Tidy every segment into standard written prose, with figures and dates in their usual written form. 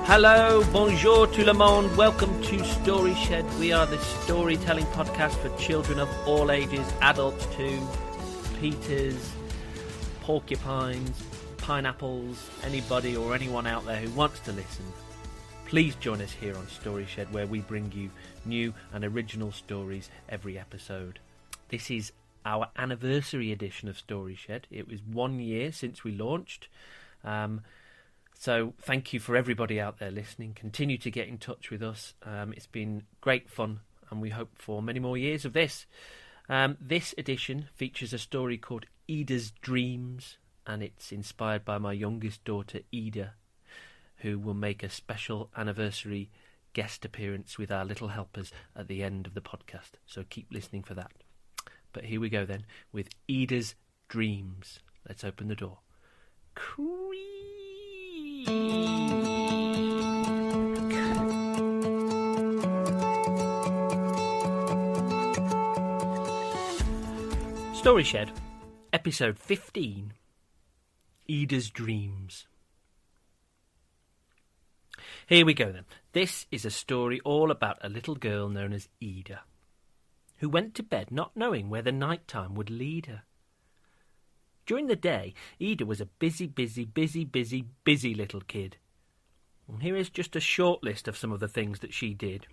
Hello, bonjour tout le monde. Welcome to Story Shed. We are the storytelling podcast for children of all ages, adults too, Peters, porcupines, pineapples, anybody or anyone out there who wants to listen. Please join us here on Story Shed, where we bring you new and original stories every episode. This is our anniversary edition of Story Shed. It was 1 year since we launched. So thank you for everybody out there listening. Continue to get in touch with us. It's been great fun, and we hope for many more years of this. This edition features a story called Ida's Dreams, and it's inspired by my youngest daughter, Ida, who will make a special anniversary guest appearance with our little helpers at the end of the podcast. So keep listening for that. But here we go then, with Ida's Dreams. Let's open the door. Story Shed, episode 15, Ida's Dreams. Here we go then. This is a story all about a little girl known as Ida, who went to bed not knowing where the night time would lead her. During the day, Ida was a busy little kid. And here is just a short list of some of the things that she did.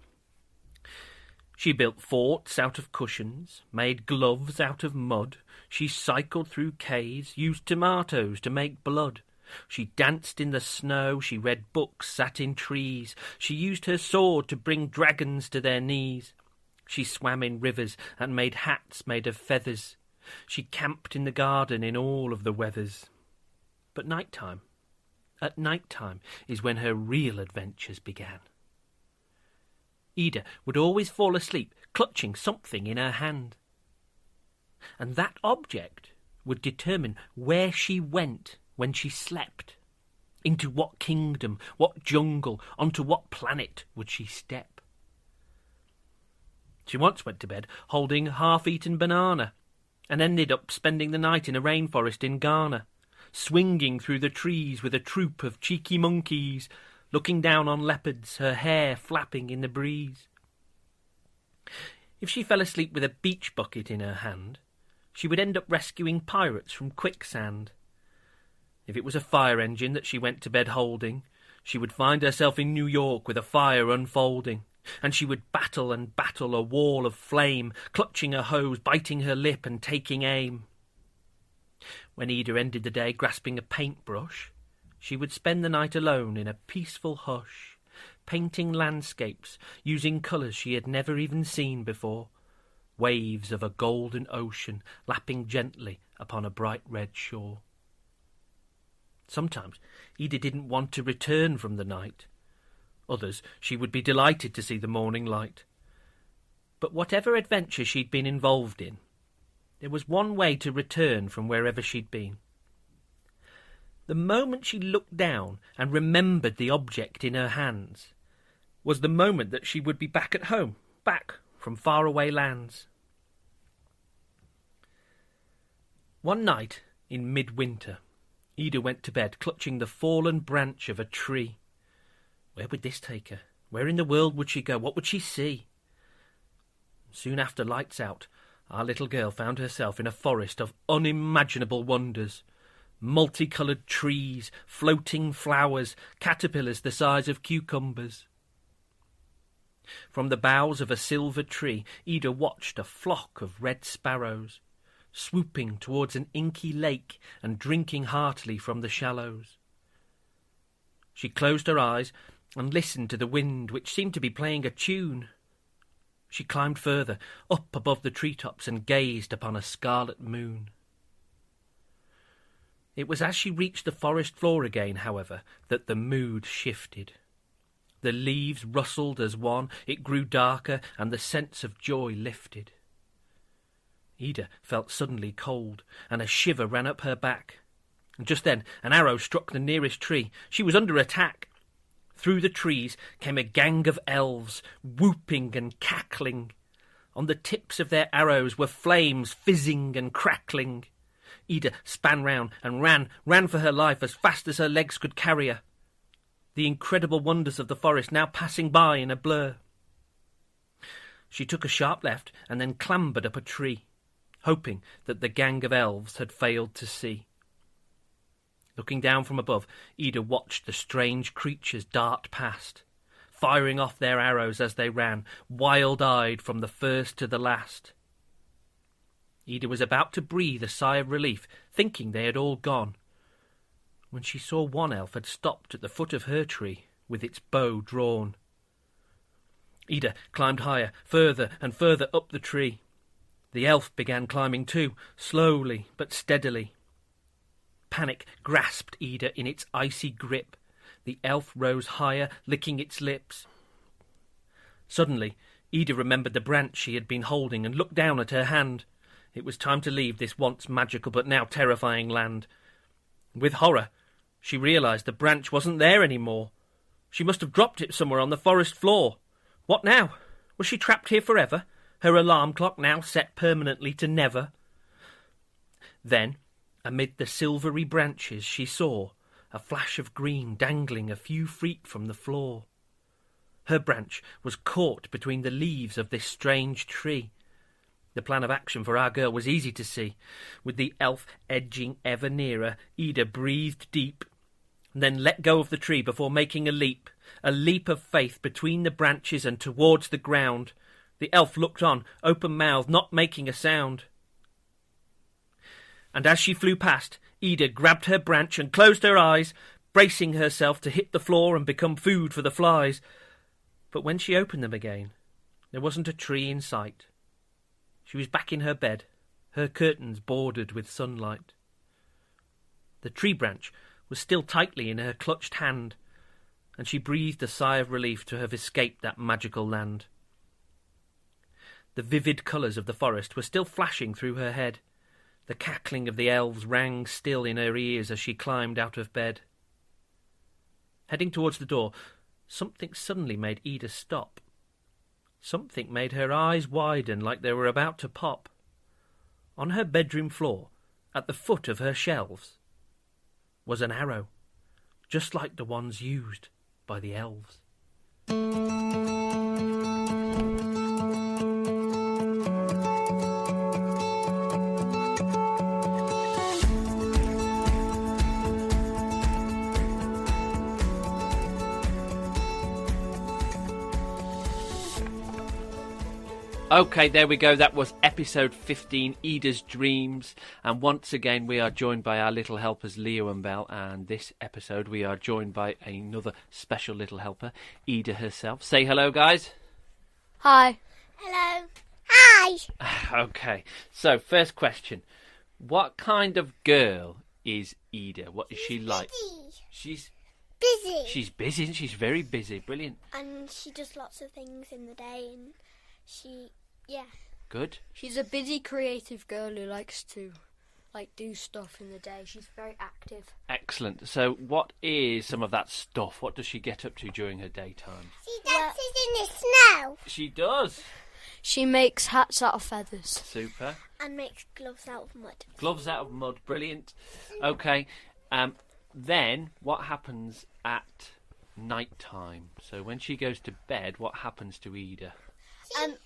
She built forts out of cushions, made gloves out of mud. She cycled through caves, used tomatoes to make blood. She danced in the snow, she read books, sat in trees. She used her sword to bring dragons to their knees. She swam in rivers and made hats made of feathers. She camped in the garden in all of the weathers. But at night time is when her real adventures began. Ida would always fall asleep clutching something in her hand. And that object would determine where she went when she slept. Into what kingdom, what jungle, onto what planet would she step? She once went to bed holding a half-eaten banana, and ended up spending the night in a rainforest in Ghana, swinging through the trees with a troop of cheeky monkeys, looking down on leopards, her hair flapping in the breeze. If she fell asleep with a beach bucket in her hand, she would end up rescuing pirates from quicksand. If it was a fire engine that she went to bed holding, she would find herself in New York with a fire unfolding. And she would battle a wall of flame, clutching a hose, biting her lip and taking aim. When Ida ended the day grasping a paintbrush, she would spend the night alone in a peaceful hush, painting landscapes, using colours she had never even seen before, waves of a golden ocean lapping gently upon a bright red shore. Sometimes Ida didn't want to return from the night. Others, she would be delighted to see the morning light. But whatever adventure she'd been involved in, there was one way to return from wherever she'd been. The moment she looked down and remembered the object in her hands was the moment that she would be back at home, back from faraway lands. One night in midwinter, Ida went to bed clutching the fallen branch of a tree. Where would this take her? Where in the world would she go? What would she see? Soon after lights out, our little girl found herself in a forest of unimaginable wonders. Multicoloured trees, floating flowers, caterpillars the size of cucumbers. From the boughs of a silver tree, Ida watched a flock of red sparrows, swooping towards an inky lake and drinking heartily from the shallows. She closed her eyes and listened to the wind, which seemed to be playing a tune. She climbed further, up above the treetops, and gazed upon a scarlet moon. It was as she reached the forest floor again, however, that the mood shifted. The leaves rustled as one, it grew darker, and the sense of joy lifted. Ida felt suddenly cold, and a shiver ran up her back. And just then an arrow struck the nearest tree. She was under attack. Through the trees came a gang of elves, whooping and cackling. On the tips of their arrows were flames fizzing and crackling. Ida span round and ran for her life as fast as her legs could carry her. the incredible wonders of the forest now passing by in a blur. She took a sharp left and then clambered up a tree, hoping that the gang of elves had failed to see. Looking down from above, Ida watched the strange creatures dart past, firing off their arrows as they ran, wild-eyed from the first to the last. Ida was about to breathe a sigh of relief, thinking they had all gone, when she saw one elf had stopped at the foot of her tree with its bow drawn. Ida climbed higher, further and further up the tree. The elf began climbing too, slowly but steadily. Panic grasped Ida in its icy grip. The elf rose higher, licking its lips. Suddenly, Ida remembered the branch she had been holding and looked down at her hand. It was time to leave this once magical but now terrifying land. With horror, she realised the branch wasn't there anymore. She must have dropped it somewhere on the forest floor. What now? Was she trapped here forever? Her alarm clock now set permanently to never? Then, amid the silvery branches, she saw a flash of green dangling a few feet from the floor. Her branch was caught between the leaves of this strange tree. The plan of action for our girl was easy to see. With the elf edging ever nearer, Ida breathed deep, and then let go of the tree before making a leap of faith between the branches and towards the ground. The elf looked on, open-mouthed, not making a sound. And as she flew past, Ida grabbed her branch and closed her eyes, bracing herself to hit the floor and become food for the flies. But when she opened them again, there wasn't a tree in sight. She was back in her bed, her curtains bordered with sunlight. The tree branch was still tightly in her clutched hand, and she breathed a sigh of relief to have escaped that magical land. The vivid colours of the forest were still flashing through her head. The cackling of the elves rang still in her ears as she climbed out of bed. Heading towards the door, something suddenly made Ida stop. Something made her eyes widen like they were about to pop. On her bedroom floor, at the foot of her shelves, was an arrow, just like the ones used by the elves. Okay, there we go. That was episode 15, Ida's Dreams. And once again, we are joined by our little helpers, Leo and Belle. And this episode, we are joined by another special little helper, Ida herself. Say hello, guys. Hi. Hello. Hi. Okay, so first question. What kind of girl is Ida? What is she like? Busy. She's Busy. She's busy, isn't she? She's very busy. Brilliant. And she does lots of things in the day, and yeah. Good. She's a busy, creative girl who likes to do stuff in the day. She's very active. Excellent. So what is some of that stuff? What does she get up to during her daytime? She dances in the snow. She does. She makes hats out of feathers. Super. And makes gloves out of mud. Gloves out of mud. Brilliant. Okay. Then what happens at night time? So when she goes to bed, what happens to Ida? She holds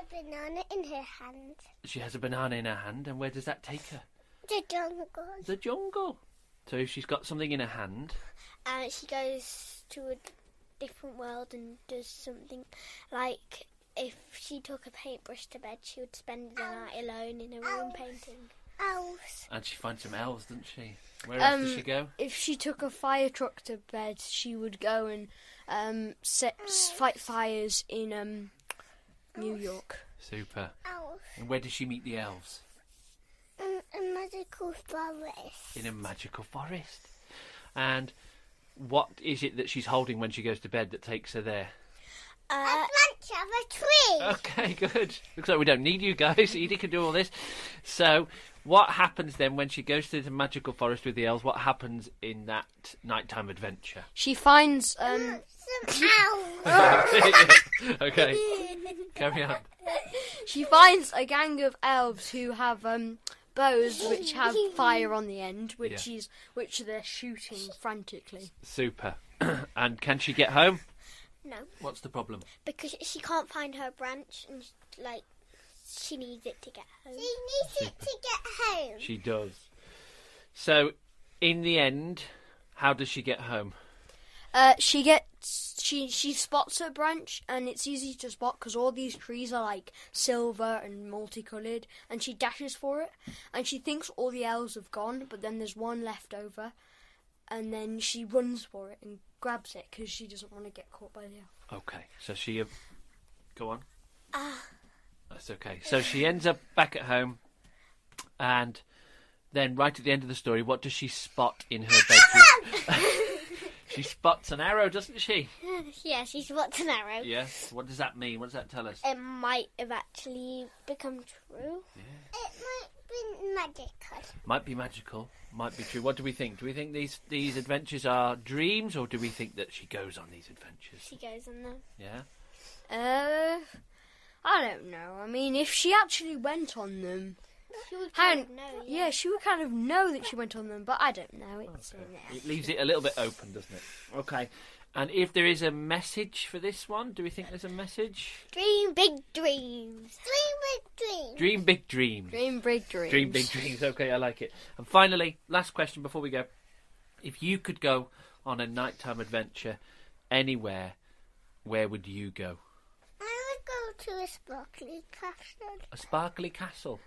a banana in her hand. She has a banana in her hand, and where does that take her? The jungle. The jungle. So she's got something in her hand. She goes to a different world and does something like if she took a paintbrush to bed, she would spend the night alone in a room painting. Elves. And she finds some elves, doesn't she? Where else does she go? If she took a fire truck to bed, she would go and fight fires in New York. Super. Elves. And where does she meet the elves? A magical forest. In a magical forest. And what is it that she's holding when she goes to bed that takes her there? A branch of a tree. Okay, good. Looks like we don't need you guys. Edie can do all this. So, what happens then when she goes to the magical forest with the elves? What happens in that nighttime adventure? She finds Some elves. Okay, carry on. she finds a gang of elves who have bows which have fire on the end, which they're shooting frantically. Super. And can she get home? No. What's the problem? Because she can't find her branch and, she needs it to get home. She needs it to get home. She does. So, in the end, how does she get home? She spots her branch, and it's easy to spot because all these trees are like silver and multicoloured, and she dashes for it, and she thinks all the elves have gone, but then there's one left over, and then she runs for it and grabs it because she doesn't want to get caught by the elf. Okay, so she... Go on. That's okay. So she ends up back at home, and then right at the end of the story, what does she spot in her bedroom? She spots an arrow, doesn't she? Yeah, she spots an arrow. Yes. What does that mean? What does that tell us? It might have actually become true. Yeah. It might be magical. Might be magical. Might be true. What do we think? Do we think these adventures are dreams, or do we think that she goes on these adventures? She goes on them. Yeah? I don't know. I mean, if she actually went on them... She would kind of know, yeah, she would kind of know that she went on them, but I don't know. It leaves it a little bit open, doesn't it? Okay. And if there is a message for this one, do we think there's a message? Dream big dreams. Dream big dreams. Dream big dreams. Dream big dreams. Dream big dreams. Okay, I like it. And finally, last question before we go. If you could go on a nighttime adventure anywhere, where would you go? I would go to a sparkly castle. A sparkly castle?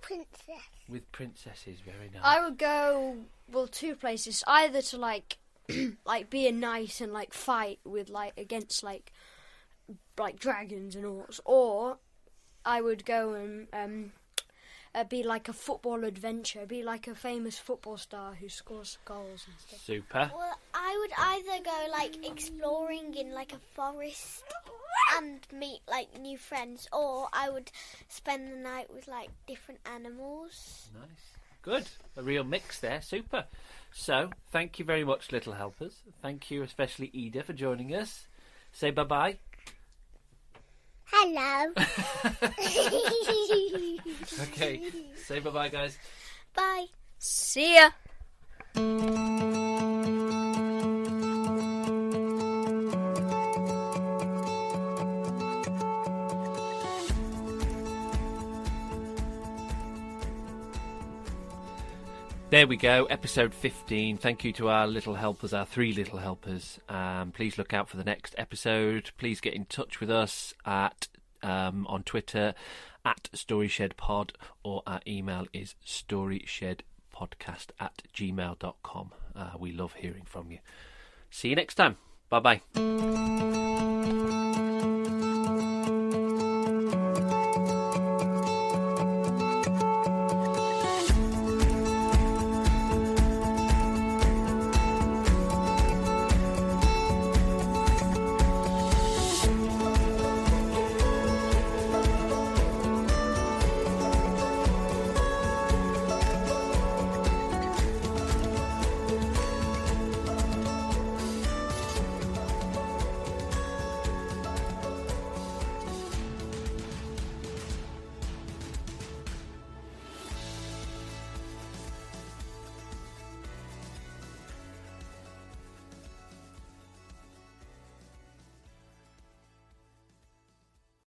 Princess. With princesses, very nice. I would go, two places. Either to, be a knight and, fight with, against, dragons and orcs. Or I would go and be like a football adventure. Be like a famous football star who scores goals and stuff. Super. Well, I would either go, exploring in, a forest and meet, new friends, or I would spend the night with, different animals. Nice. Good. A real mix there. Super. So, thank you very much, Little Helpers. Thank you, especially Ida, for joining us. Say bye-bye. Hello. Okay. Say bye-bye, guys. Bye. See ya. There we go, episode 15. Thank you to our little helpers, our 3 little helpers. Please look out for the next episode. Please get in touch with us on Twitter at StoryShedPod, or our email is StoryShedPodcast@gmail.com. We love hearing from you. See you next time. Bye-bye.